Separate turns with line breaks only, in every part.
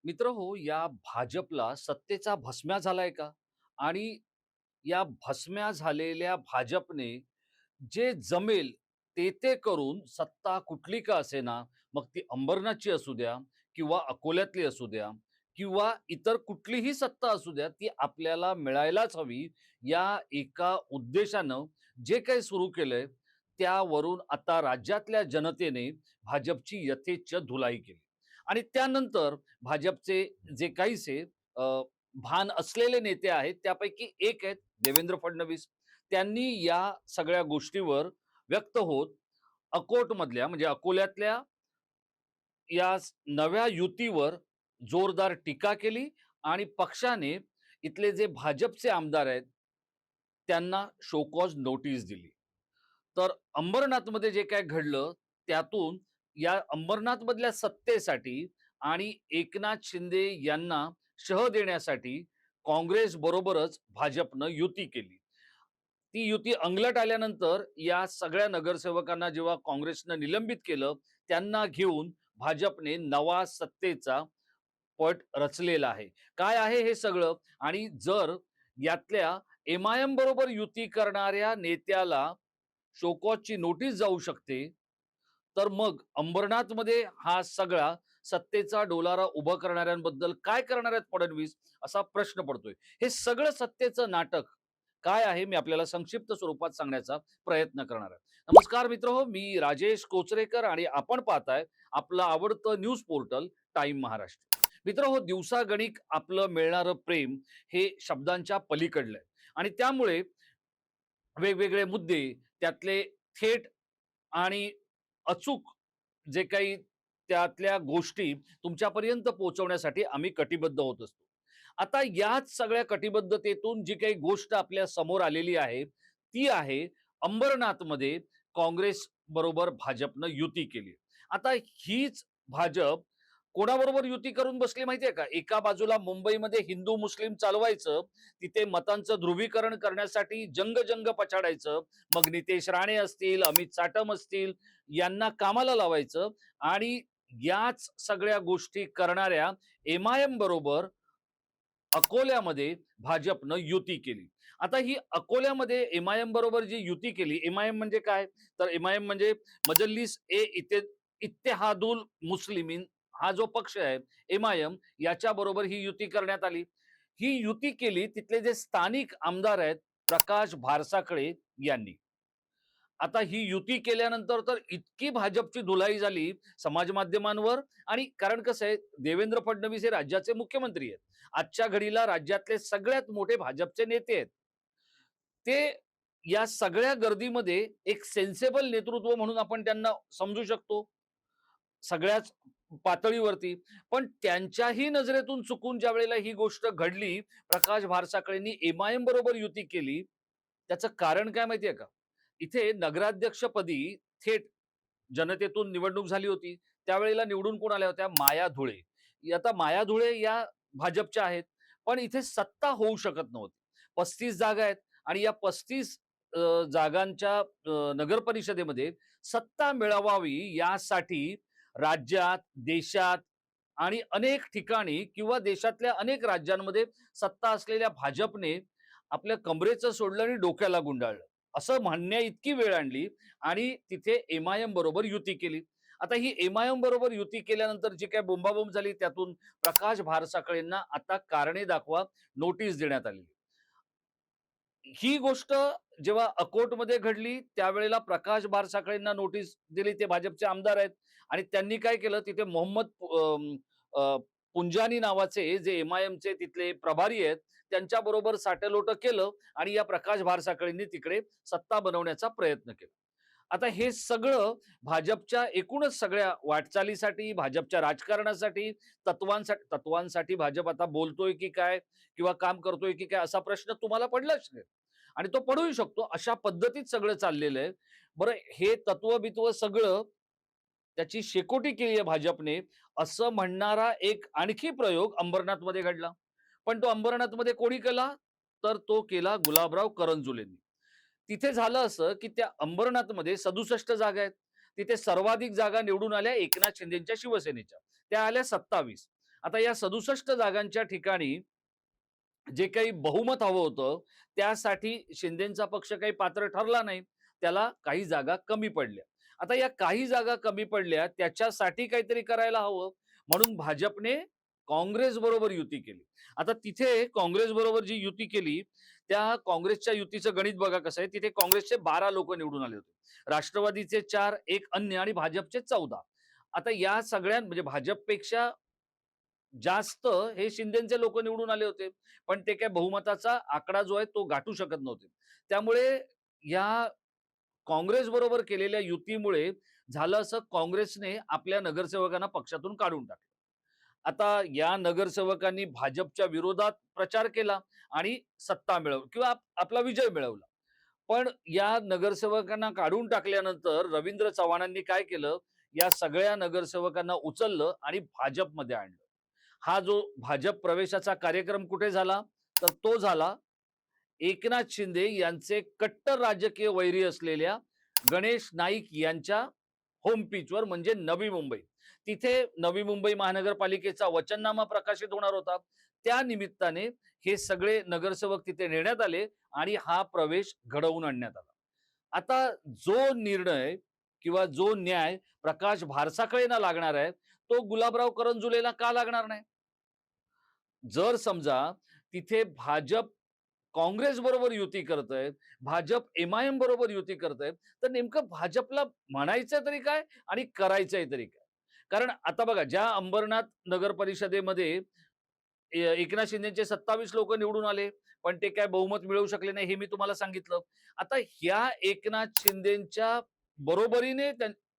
मित्र हो, या भाजपला सत्तेचा भस्म्या झालाय का? आणि या भस्म्या झालेल्या भाजपने जे जमेल ते करून सत्ता कुठली का असेना, मग ती अंबरनाथची असू द्या किंवा अकोल्यातली असू द्या किंवा इतर कुठलीही सत्ता असू द्या, ती आपल्याला मिळायलाच हवी. या एका उद्देशानं जे काही सुरू केलंय, त्यावरून आता राज्यातल्या जनतेने भाजपची यथेच्छ धुलाई केली. आणि त्यानंतर भाजपचे जे काहीसे अ, भान असलेले नेते आहेत, त्यापैकी एक आहेत देवेंद्र फडणवीस. त्यांनी या सगळ्या गोष्टीवर व्यक्त होत अकोटमधल्या म्हणजे अकोल्यातल्या या नव्या युतीवर जोरदार टीका केली आणि पक्षाने इथले जे भाजपचे आमदार आहेत, त्यांना शो कॉज नोटीस दिली. तर अंबरनाथमध्ये जे काय घडलं, त्यातून या अंबरनाथमधल्या सत्तेसाठी आणि एकनाथ शिंदे यांना शह देण्यासाठी काँग्रेस बरोबरच भाजपनं युती केली. ती युती अंगलट आल्यानंतर या सगळ्या नगरसेवकांना जेव्हा काँग्रेसनं निलंबित केलं, त्यांना घेऊन भाजपने नवा सत्तेचा पट रचलेला आहे. काय आहे हे सगळं? आणि जर यातल्या एम-आय-एम बरोबर युती करणाऱ्या नेत्याला शोकॉजची नोटीस जाऊ शकते, तर मग अंबरनाथमध्ये हा सगळा सत्तेचा डोलारा उभा करणाऱ्यांबद्दल काय करणार आहेत फडणवीस असा प्रश्न पडतोय. हे सगळं सत्तेचं नाटक काय आहे मी आपल्याला संक्षिप्त स्वरूपात सांगण्याचा प्रयत्न करणार आहे. नमस्कार मित्रहो, मी राजेश कोचरेकर आणि आपण पाहताय आपलं आवडतं न्यूज पोर्टल टाइम महाराष्ट्र. मित्रहो, दिवसागणिक आपलं मिळणारं प्रेम हे शब्दांच्या पलीकडलं आहे आणि त्यामुळे वेगवेगळे मुद्दे त्यातले थेट आणि अचूक जे काही त्यातल्या गोष्टी तुमच्यापर्यंत पोहोचवण्यासाठी आम्ही कटिबद्ध होत असतो. आता याच सगळ्या कटिबद्धतेतून जी काही गोष्ट आपल्या समोर आलेली आहे, ती आहे अंबरनाथमध्ये काँग्रेस बरोबर भाजपनं युती केली. आता हीच भाजप कोणाबरोबर युती करून बसली माहितीये का? एका बाजूला मुंबईमध्ये हिंदू मुस्लिम चालवायचं, तिथे मतांचं ध्रुवीकरण करण्यासाठी जंग पछाडायचं. मग नितेश राणे असतील, अमित साटम असतील, यांना कामाला लावायचं आणि याच सगळ्या गोष्टी करणाऱ्या एम-आय-एम बरोबर अकोल्यामध्ये भाजपनं युती केली. आता ही अकोल्यामध्ये एम-आय-एम बरोबर जी युती केली, एम-आय-एम म्हणजे काय? तर एम-आय-एम म्हणजे इत्तेहादुल मुस्लिमीन हा जो पक्ष आहे, एम-आय-एम याच्या बरोबर ही युती करण्यात आली. ही युती केली तिथले जे स्थानिक आमदार आहेत, प्रकाश भारसाखळे यांनी. आता ही युती केल्यानंतर तर इतकी भाजपची धुलाई झाली समाज माध्यमांवर. आणि कारण कसं आहे, देवेंद्र फडणवीस हे राज्याचे मुख्यमंत्री आहेत. आजच्या घडीला राज्यातले सगळ्यात मोठे भाजपचे नेते आहेत. ते या सगळ्या गर्दीमध्ये एक सेन्सेबल नेतृत्व म्हणून आपण त्यांना समजू शकतो सगळ्याच पातळीवरती. पण त्यांच्याही नजरेतून चुकून ज्या वेळेला ही गोष्ट घडली, प्रकाश भारसाखळेंनी एम-आय-एम बरोबर युती केली, त्याचं कारण काय माहितीये का? इथे नगराध्यक्षपदी थेट जनतेतून निवडणूक झाली होती. त्यावेळेला निवडून कोण आल्या होत्या? माया धुळे. आता माया धुळे या भाजपच्या आहेत, पण इथे सत्ता होऊ शकत नव्हती. 35 जागा आहेत आणि या 35 जागांच्या नगर परिषदेमध्ये सत्ता मिळवावी यासाठी राज्यात, देशात आणि अनेक ठिकाणी किंवा देशातल्या अनेक राज्यांमध्ये सत्ता असलेल्या भाजपने आपल्या कमरेचं सोडलं आणि डोक्याला गुंडाळलं. असं म्हणण्या इतकी वेळ आणली आणि तिथे एम-आय-एम बरोबर युती केली. आता ही एम-आय-एम बरोबर युती केल्यानंतर जी काही बोंबाबोंब झाली, त्यातून प्रकाश भारसाखळेंना आता कारणे दाखवा नोटीस देण्यात आली. ही गोष्ट जेव्हा अकोटमध्ये घडली, त्यावेळेला प्रकाश बारसाखळेंना नोटीस दिली. ते भाजपचे आमदार आहेत आणि त्यांनी काय केलं, तिथे मोहम्मद पुंजानी नावाचे जे एम-आय-एमचे तिथले प्रभारी आहेत, त्यांच्याबरोबर साटेलोटं केलं आणि या प्रकाश भारसाखळेंनी तिकडे सत्ता बनवण्याचा प्रयत्न केला. आता हे सगळं भाजपच्या एकूणच सगळ्या वाटचालीसाठी, भाजपच्या राजकारणासाठी, तत्वांसाठी भाजप आता बोलतोय की काय किंवा काम करतोय की काय असा प्रश्न तुम्हाला पडलाच नाही. आणि तो पडूही शकतो. अशा पद्धतीत सगळं चाललेलं आहे. बरं, हे तत्व-बित्व सगळं त्याची शेकोटी केली आहे भाजपने, असं म्हणणारा एक आणखी प्रयोग अंबरनाथमध्ये घडला. पण तो अंबरनाथमध्ये कोणी केला? तर तो केला गुलाबराव करंजुलेंनी. तिथे झालं असं, की त्या अंबरनाथमध्ये 67 जागा आहेत. तिथे सर्वाधिक जागा निवडून आल्या एकनाथ शिंदेच्या शिवसेनेच्या. त्या आल्या 27. आता या 67 जागांच्या ठिकाणी जे काही बहुमत हवं होतं, त्यासाठी शिंदेचा पक्ष काही पात्र ठरला नाही. त्याला काही जागा कमी पडल्या. आता या काही जागा कमी पडल्या, त्याच्यासाठी काहीतरी करायला हवं, म्हणून भाजपने काँग्रेसबरोबर युती केली. आता तिथे काँग्रेसबरोबर जी युती केली, त्या काँग्रेसच्या युतीचं गणित बघा कसं आहे. तिथे काँग्रेसचे 12 लोकं निवडून आले होते. राष्ट्रवादीचे 4, 1 अन्य आणि भाजपचे 14. आता या म्हणजे भाजपपेक्षा जास्त हे शिंदेचे लोक निवडून आले होते. पण ते काय बहुमताचा आकडा जो आहे तो गाठू शकत नव्हते. त्यामुळे या काँग्रेस बरोबर केलेल्या युतीमुळे झालं असं, काँग्रेसने आपल्या नगरसेवकांना पक्षातून काढून टाकलं. आता या नगरसेवकांनी भाजपच्या विरोधात प्रचार केला आणि सत्ता किंवा आपला विजय मिळवला. पण या नगरसेवकांना काढून टाकल्यानंतर रवींद्र चव्हाणांनी काय केलं, या सगळ्या नगरसेवकांना उचललं आणि भाजपमध्ये आणलं. हा जो भाजप प्रवेशाचा कार्यक्रम कुठे झाला, तर तो झाला एकनाथ शिंदे यांचे कट्टर राजकीय वैरी असलेल्या गणेश नाईक यांच्या होम पिचवर, म्हणजे नवी मुंबई. तिथे नवी मुंबई महानगरपालिकेचा वचननामा प्रकाशित होणार होता. त्या निमित्ताने हे सगळे नगरसेवक तिथे नेण्यात आले आणि हा प्रवेश घडवून आणण्यात आला. आता जो निर्णय किंवा जो न्याय प्रकाश भारसाखळेंना लागणार आहे, तो गुलाबराव करंजुलेला का लागणार नाही? जर समजा तिथे भाजप काँग्रेस बरोबर युती करतंय, भाजप एम-आय-एम बरोबर युती करतंय, तर नेमकं भाजपला म्हणायचं तरी काय आणि करायचंय तरी काय? कारण आता बघा, ज्या अंबरनाथ नगर परिषदेमध्ये एकनाथ शिंदेचे 27 लोक निवडून आले, पण ते काय बहुमत मिळवू शकले नाही, हे मी तुम्हाला सांगितलं. आता ह्या एकनाथ शिंदेच्या बरोबरीने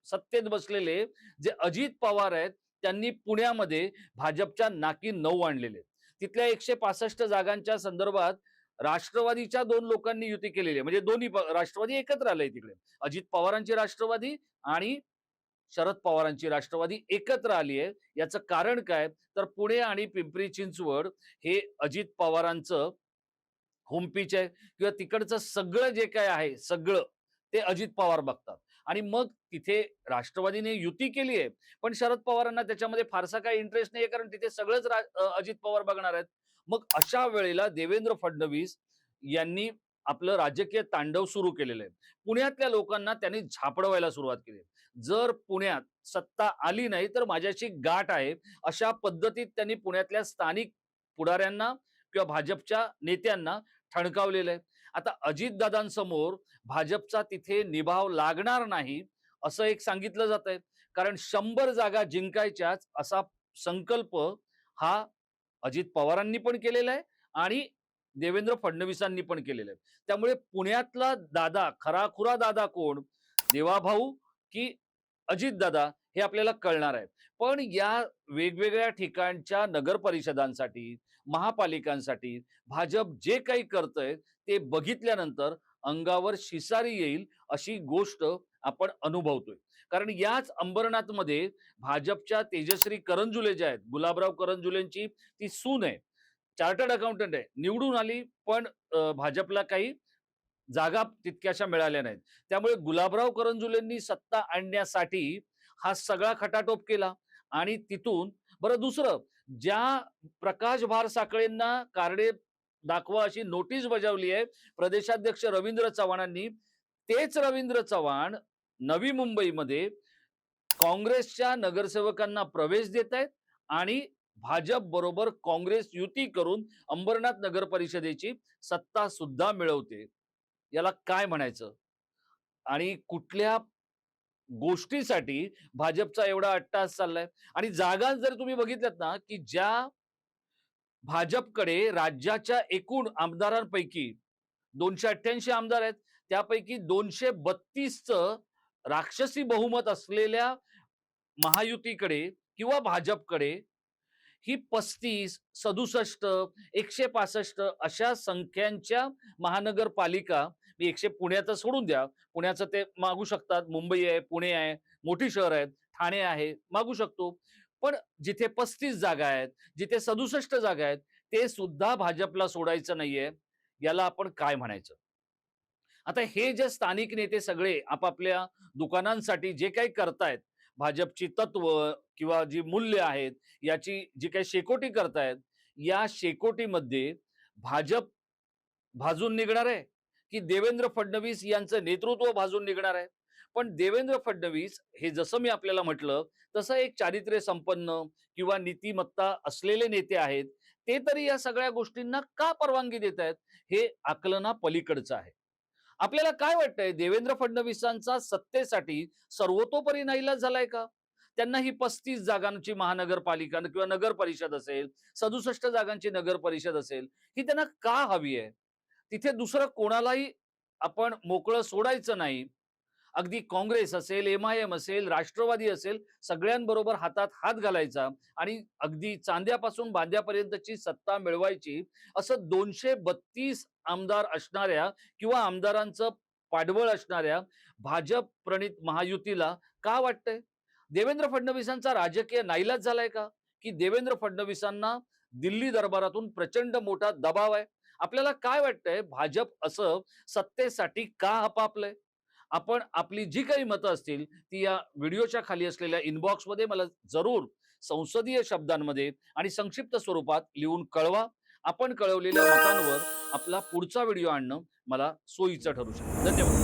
सत्तेत बसलेले जे अजित पवार आहेत, त्यांनी पुण्यामध्ये भाजपच्या नाकी 9 आणलेले. तिथल्या 165 जागांच्या संदर्भात राष्ट्रवादीच्या 2 लोकांनी युती केलेली आहे. म्हणजे दोन्ही राष्ट्रवादी एकत्र आलंय तिकडे. अजित पवारांची राष्ट्रवादी आणि शरद पवारांची राष्ट्रवादी एकत्र आली आहे. याचं कारण काय? तर पुणे आणि पिंपरी चिंचवड हे अजित पवारांचं होम पिच आहे किंवा तिकडचं सगळं जे काही आहे सगळं ते अजित पवार बघतात. आणि मग तिथे राष्ट्रवादीने युती केली आहे, पण शरद पवारांना त्याच्यामध्ये फारसा काही इंटरेस्ट नाहीये, कारण तिथे सगळंच अजित पवार बघणार आहेत. मग अशा वेळेला देवेंद्र फडणवीस यांनी आपलं राजकीय तांडव सुरू केलेलं आहे. पुण्यातल्या लोकांना त्यांनी झापडवायला सुरुवात केली. जर पुण्यात सत्ता आली नाही तर माझ्याशी गाठ आहे, अशा पद्धतीत त्यांनी पुण्यातल्या स्थानिक पुढाऱ्यांना किंवा भाजपच्या नेत्यांना ठणकावलेलं आहे. आता अजितदादांसमोर भाजपचा तिथे निभाव लागणार नाही, असं एक सांगितलं जातंय. कारण 100 जागा जिंकायच्याच असा संकल्प हा अजित पवारांनी पण केलेला आहे आणि देवेंद्र फडणवीसांनी पण केलेलं आहे. त्यामुळे पुण्यातला दादा, खराखुरा दादा कोण? देवाभाऊ की अजितदादा, हे आपल्याला कळणार आहे. पण या वेगवेगळ्या ठिकाणच्या नगर परिषदांसाठी, महापालिकांसाठी भाजप जे काही करतंय ते बघितल्यानंतर अंगावर शिसारी येईल अशी गोष्ट आपण अनुभवतोय. कारण याच अंबरनाथमध्ये भाजपच्या तेजश्री करंजुले ज्या आहेत, गुलाबराव करंजुलेंची ती सून आहे, चार्टर्ड अकाउंटंट आहे, निवडून आली, पण भाजपला काही जागा तितक्याशा मिळाल्या नाहीत. त्यामुळे गुलाबराव करंजुलेंनी सत्ता आणण्यासाठी हा सगळा खटाटोप केला आणि तिथून बरं दुसरं, ज्या प्रकाश भारसाखळेंना कारडे दाखवा अशी नोटीस बजावली आहे प्रदेशाध्यक्ष रवींद्र चव्हाणांनी, तेच रवींद्र चव्हाण नवी मुंबईमध्ये काँग्रेसच्या नगरसेवकांना प्रवेश देत आहेत आणि भाजप बरोबर काँग्रेस युती करून अंबरनाथ नगर परिषदेची सत्ता सुद्धा मिळवते. याला काय म्हणायचं? आणि कुठल्या गोष्टीसाठी भाजपचा एवढा अट्टहास चाललाय? आणि जागा जर तुम्ही बघितल्यात ना, की ज्या भाजपकडे राज्याच्या एकूण आमदारांपैकी 288 आमदार आहेत, त्यापैकी 232 चं राक्षसी बहुमत असलेल्या महायुतीकडे किंवा भाजपकडे ही 35, 67, 165 अशा संख्यांच्या महानगरपालिका, मी पुण्याचं सोडून द्या, पुण्याचं ते मागू शकतात, मुंबई आहे, पुणे आहे, मोठी शहर आहेत, ठाणे आहे, मागू शकतो. पण जिथे 35 जागा आहेत, जिथे 67 जागा आहेत, ते सुद्धा भाजपला सोडायचं नाहीये. याला आपण काय म्हणायचं? आता हे जे स्थानिक नेते सगळे आपापल्या दुकानांसाठी जे काही करतायत, भाजपची तत्व किंवा जी मूल्य आहेत याची जी काही शेकोटी करतायत, या शेकोटीमध्ये भाजप भाजून निघणार आहे, की देवेंद्र फडणवीस यांचं नेतृत्व भाजून निघणार आहे? पण देवेंद्र फडणवीस हे जसं मी आपल्याला म्हटलं, तसं एक चारित्र्य संपन्न किंवा नीतिमत्ता असलेले नेते आहेत. ते तरी या सगळ्या गोष्टींना का परवानगी देत आहेत? हे आकलना पलीकडचं आहे. आपल्याला काय वाटतंय, देवेंद्र फडणवीसांचा सत्तेसाठी सर्वतोपरी नाईलाज झालाय का? त्यांना ही 35 जागांची महानगरपालिका किंवा नगर परिषद असेल, 67 जागांची नगर परिषद असेल, ही त्यांना का हवी आहे? तिथे दुसरं कोणालाही आपण मोकळं सोडायचं नाही. अगदी काँग्रेस असेल, एम-आय-एम असेल, राष्ट्रवादी असेल, सगळ्यांबरोबर हातात हात घालायचा आणि अगदी चांद्यापासून बांद्यापर्यंतची सत्ता मिळवायची, असं 232 आमदार असणाऱ्या किंवा आमदारांचं पाठबळ असणाऱ्या भाजप प्रणित महायुतीला का वाटतंय? देवेंद्र फडणवीसांचा राजकीय नाईलाज झालाय का? की देवेंद्र फडणवीसांना दिल्ली दरबारातून प्रचंड मोठा दबाव आहे? आपल्याला काय वाटतंय, भाजप असं सत्तेसाठी का हपापलंय? आपण आपली जी काही मतं असतील ती या व्हिडिओच्या खाली असलेल्या इनबॉक्समध्ये मला जरूर संसदीय शब्दांमध्ये आणि संक्षिप्त स्वरूपात लिहून कळवा. आपण कळवलेल्या मतांवर आपला पुढचा व्हिडिओ आणणं मला सोयीचं ठरू शकतं. धन्यवाद.